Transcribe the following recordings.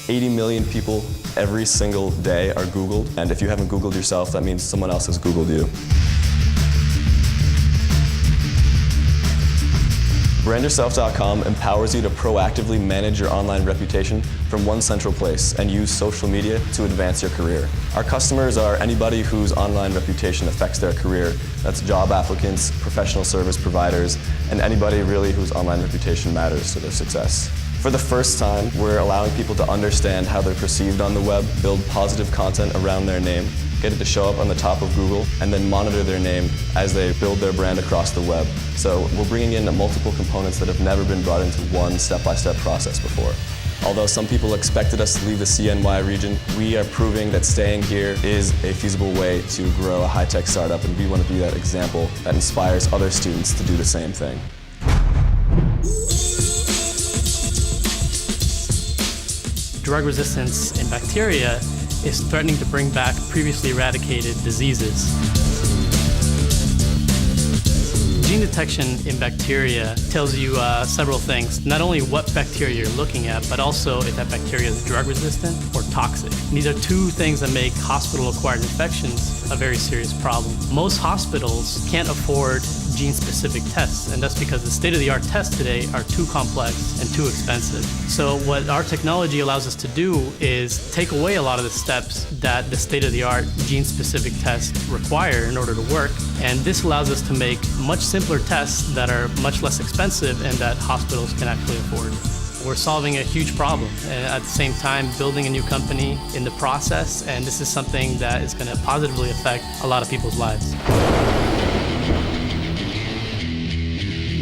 80 million people every single day are Googled, and if you haven't Googled yourself, that means someone else has Googled you. BrandYourself.com empowers you to proactively manage your online reputation from one central place and use social media to advance your career. Our customers are anybody whose online reputation affects their career. That's job applicants, professional service providers, and anybody really whose online reputation matters to their success. For the first time, we're allowing people to understand how they're perceived on the web, build positive content around their name, get it to show up on the top of Google, and then monitor their name as they build their brand across the web. So we're bringing in multiple components that have never been brought into one step-by-step process before. Although some people expected us to leave the CNY region, we are proving that staying here is a feasible way to grow a high-tech startup, and we want to be that example that inspires other students to do the same thing. Drug resistance in bacteria is threatening to bring back previously eradicated diseases. Gene detection in bacteria tells you several things. Not only what bacteria you're looking at, but also if that bacteria is drug resistant or toxic. And these are two things that make hospital-acquired infections a very serious problem. Most hospitals can't afford gene-specific tests, and that's because the state-of-the-art tests today are too complex and too expensive. So what our technology allows us to do is take away a lot of the steps that the state-of-the-art gene-specific tests require in order to work, and this allows us to make much simpler tests that are much less expensive and that hospitals can actually afford. We're solving a huge problem and at the same time building a new company in the process, and this is something that is going to positively affect a lot of people's lives.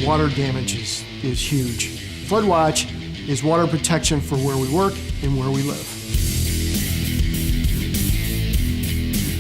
Water damage is huge. FloodWatch is water protection for where we work and where we live.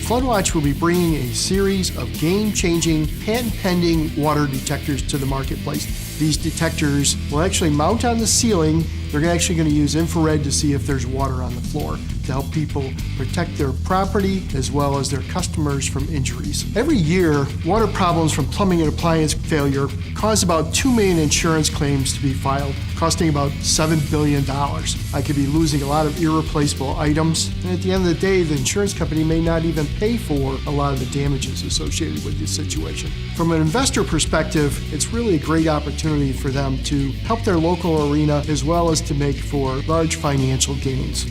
FloodWatch will be bringing a series of game-changing, patent-pending water detectors to the marketplace. These detectors will actually mount on the ceiling. They're actually going to use infrared to see if there's water on the floor to help people protect their property as well as their customers from injuries. Every year, water problems from plumbing and appliance failure cause about 2 million insurance claims to be filed, costing about $7 billion. I could be losing a lot of irreplaceable items, and at the end of the day, the insurance company may not even pay for a lot of the damages associated with this situation. From an investor perspective, it's really a great opportunity for them to help their local arena as well as to make for large financial gains.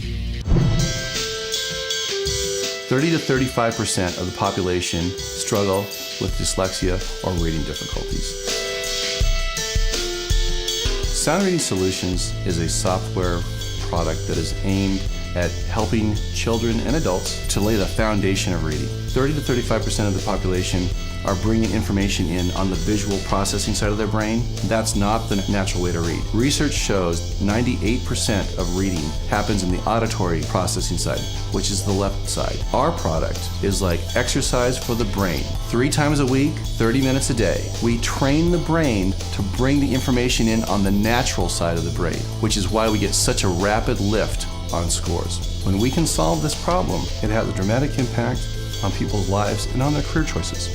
30 to 35% of the population struggle with dyslexia or reading difficulties. Sound Reading Solutions is a software product that is aimed at helping children and adults to lay the foundation of reading. 30 to 35% of the population are bringing information in on the visual processing side of their brain. That's not the natural way to read. Research shows 98% of reading happens in the auditory processing side, which is the left side. Our product is like exercise for the brain. 3 times a week, 30 minutes a day. We train the brain to bring the information in on the natural side of the brain, which is why we get such a rapid lift on scores. When we can solve this problem, it has a dramatic impact on people's lives and on their career choices.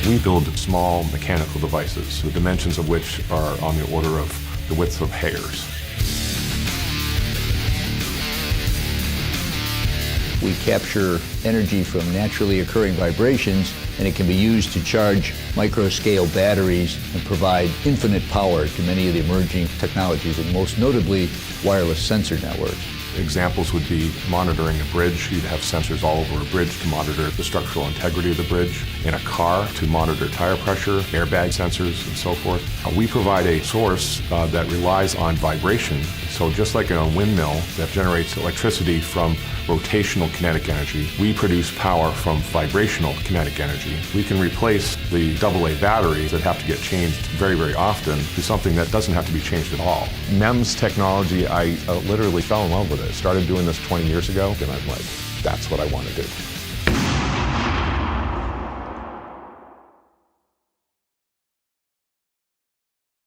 We build small mechanical devices, the dimensions of which are on the order of the width of hairs. We capture energy from naturally occurring vibrations, and it can be used to charge micro-scale batteries and provide infinite power to many of the emerging technologies, and most notably, wireless sensor networks. Examples would be monitoring a bridge. You'd have sensors all over a bridge to monitor the structural integrity of the bridge. In a car, to monitor tire pressure, airbag sensors, and so forth. We provide a source that relies on vibration. So just like in a windmill that generates electricity from rotational kinetic energy, we produce power from vibrational kinetic energy. We can replace the AA batteries that have to get changed very, very often to something that doesn't have to be changed at all. MEMS technology, I literally fell in love with it. Started doing this 20 years ago, and I'm like, that's what I want to do.